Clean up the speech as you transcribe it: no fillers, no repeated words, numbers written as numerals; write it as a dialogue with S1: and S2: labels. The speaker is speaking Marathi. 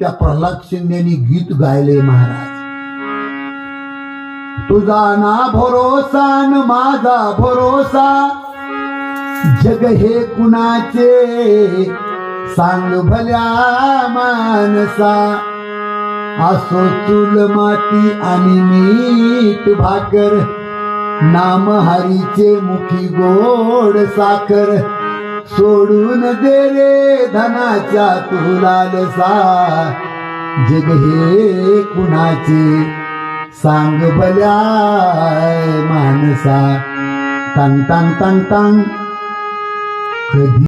S1: त्या प्रल्हाद शिंदेनी गीत गायले महाराज. तुझा ना भरोसा न माझा भरोसा, जग हे कुणाचे सांग भल्या मानसा. असो चूल माती आणि मीठ भाकर, नाम हरीचे मुखी गोड साखर. सोडून दे रे धनाच्या तू लालसा, जग हे कुणाचे सांग भल्या मानसा. तंग तंग तंग तंग कधी